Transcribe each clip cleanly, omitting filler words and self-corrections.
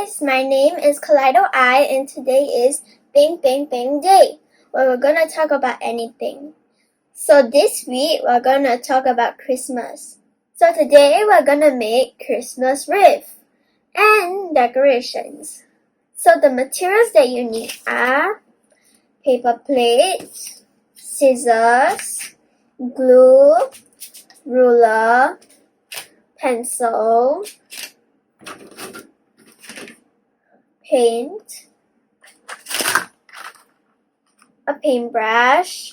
guys, my name is Kaleido.I and today is Bang Bang Bang Day, where we're gonna talk about anything. So this week we're gonna talk about Christmas. So today we're gonna make Christmas wreaths and decorations. So the materials that you need are paper plates, scissors, glue, ruler, pencil, paint, a paintbrush,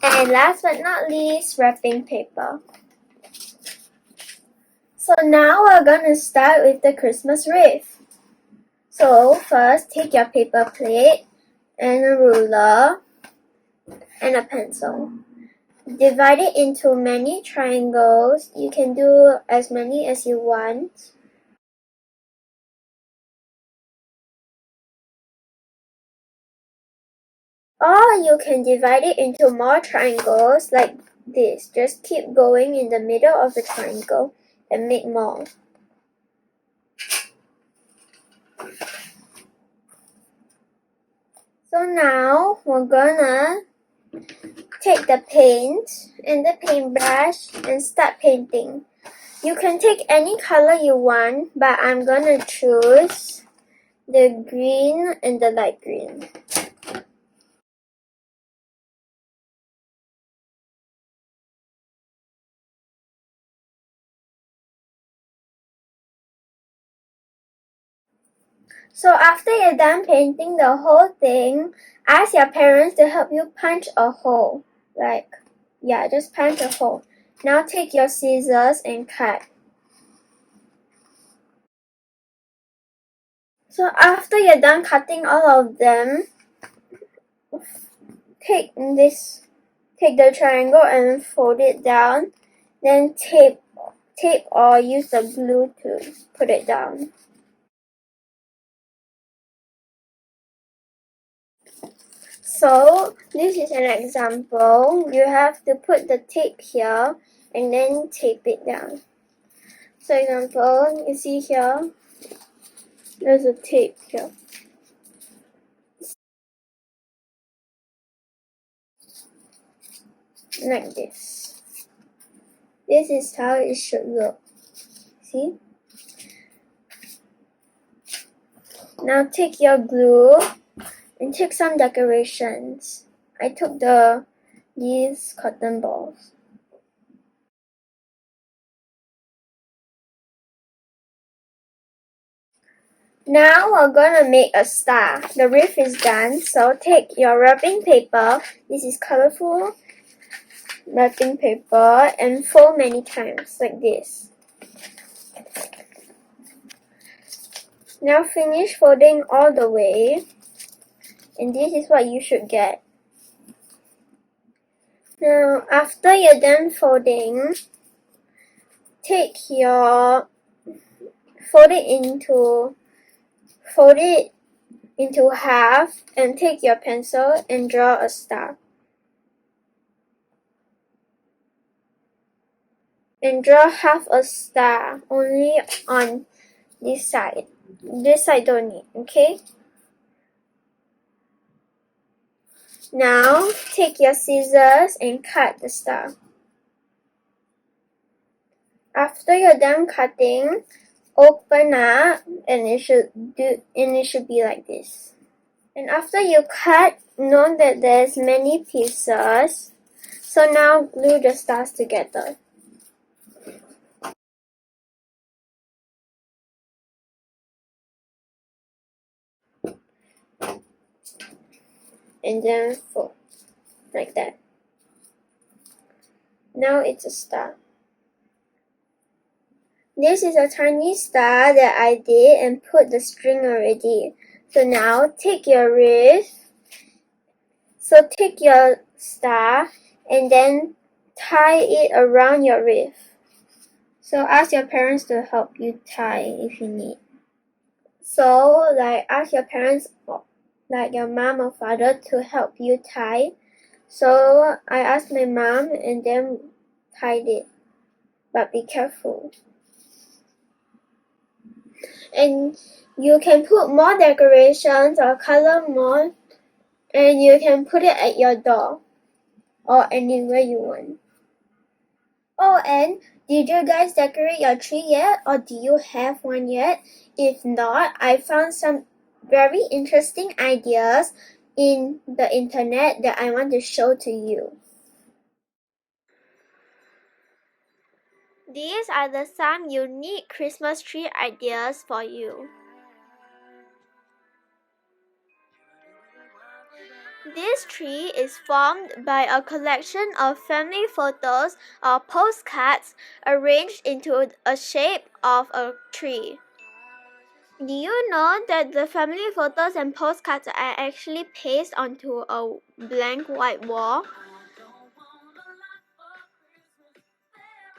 and last but not least, wrapping paper. So now we're gonna start with the Christmas wreath. So first, take your paper plate and a ruler and a pencil. Divide it into many triangles. You can do as many as you want. Or you can divide it into more triangles like this. Just keep going in the middle of the triangle and make more. So now we're gonna take the paint and the paintbrush and start painting. You can take any color you want, but I'm gonna choose the green and the light green. So after you're done painting the whole thing, ask your parents to help you punch a hole. Just punch a hole. Now take your scissors and cut. So after you're done cutting all of them, take the triangle and fold it down. Then tape or use the glue to put it down. So this is an example. You have to put the tape here and then tape it down. So example, you see here, there's a tape here. Like this. This is how it should look. See? Now take your glue and take some decorations. I took these cotton balls. Now we're gonna make a star. The wreath is done, so take your wrapping paper. This is colorful wrapping paper and fold many times like this. Now finish folding all the way, and this is what you should get. Now after you're done folding, fold it into half and take your pencil and draw a star. And draw half a star only on this side. This side don't need, okay? Now take your scissors and cut the star. After you're done cutting, open up and it should be like this. And after you cut, know that there's many pieces. So now glue the stars together. And then fold like that. Now it's a star. This is a tiny star that I did and put the string already. So now take your wreath. So take your star and then tie it around your wreath. So ask your parents to help you tie if you need. So ask your parents, like your mom or father, to help you tie. So I asked my mom and then tied it. But be careful. and you can put more decorations or color more, and you can put it at your door or anywhere you want. Oh, and did you guys decorate your tree yet, or do you have one yet? If not, I found some very interesting ideas in the internet that I want to show to you. These are some unique Christmas tree ideas for you. This tree is formed by a collection of family photos or postcards arranged into a shape of a tree. Do you know that the family photos and postcards are actually pasted onto a blank white wall?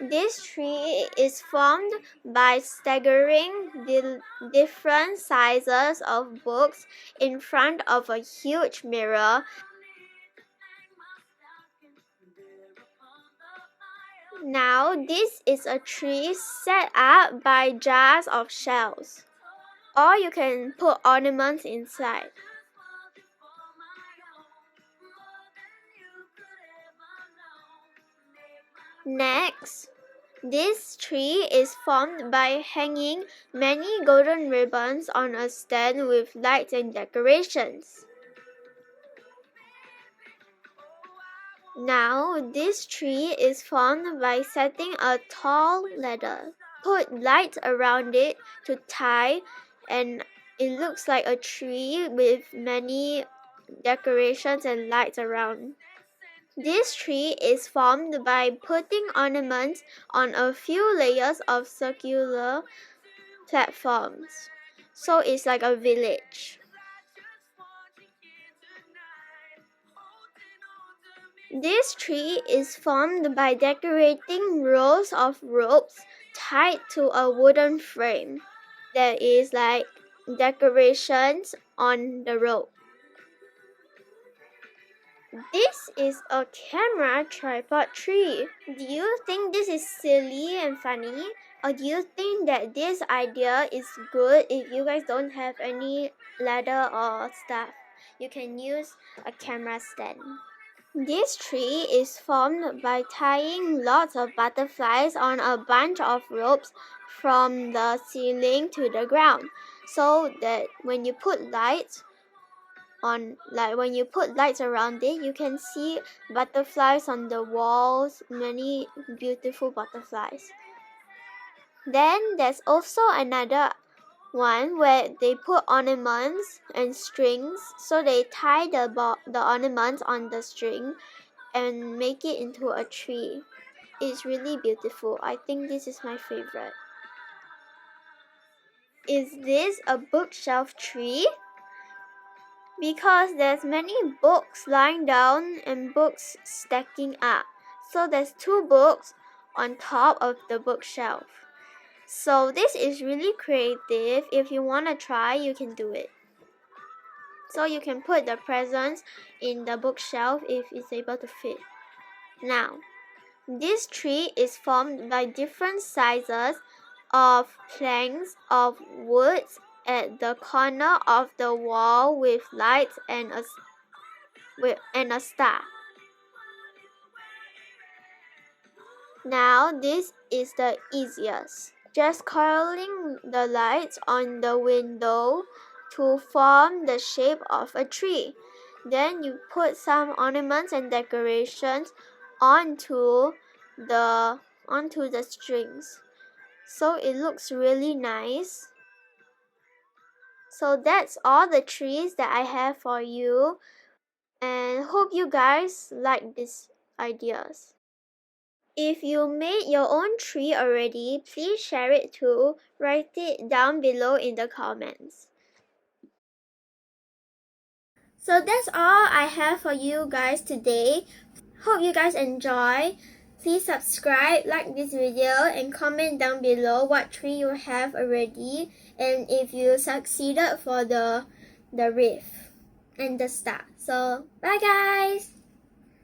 This tree is formed by staggering the different sizes of books in front of a huge mirror. Now, this is a tree set up by jars of shells, or you can put ornaments inside. Next, this tree is formed by hanging many golden ribbons on a stand with lights and decorations. Now, this tree is formed by setting a tall ladder. Put lights around it to tie, and it looks like a tree with many decorations and lights around. This tree is formed by putting ornaments on a few layers of circular platforms. So it's like a village. This tree is formed by decorating rows of ropes tied to a wooden frame. There is like decorations on the rope. This is a camera tripod tree. Do you think this is silly and funny? Or do you think that this idea is good if you guys don't have any ladder or stuff? You can use a camera stand. This tree is formed by tying lots of butterflies on a bunch of ropes from the ceiling to the ground, so that when you put lights around it, you can see butterflies on the walls, many beautiful butterflies. Then there's also another one where they put ornaments and strings, so they tie the ornaments on the string and make it into a tree. It's really beautiful. I think this is my favorite. Is this a bookshelf tree? Because there's many books lying down and books stacking up. So there's 2 books on top of the bookshelf. So this is really creative. If you want to try, you can do it. So you can put the presents in the bookshelf if it's able to fit. Now, this tree is formed by different sizes of planks of wood at the corner of the wall with lights and a star. Now, this is the easiest. Just coiling the lights on the window to form the shape of a tree. Then you put some ornaments and decorations onto the strings. So it looks really nice. So that's all the trees that I have for you, and hope you guys like these ideas. If you made your own tree already, please share it too. Write it down below in the comments. So that's all I have for you guys today. Hope you guys enjoy. Please subscribe, like this video, and comment down below what tree you have already and if you succeeded for the wreath and the star. So bye guys!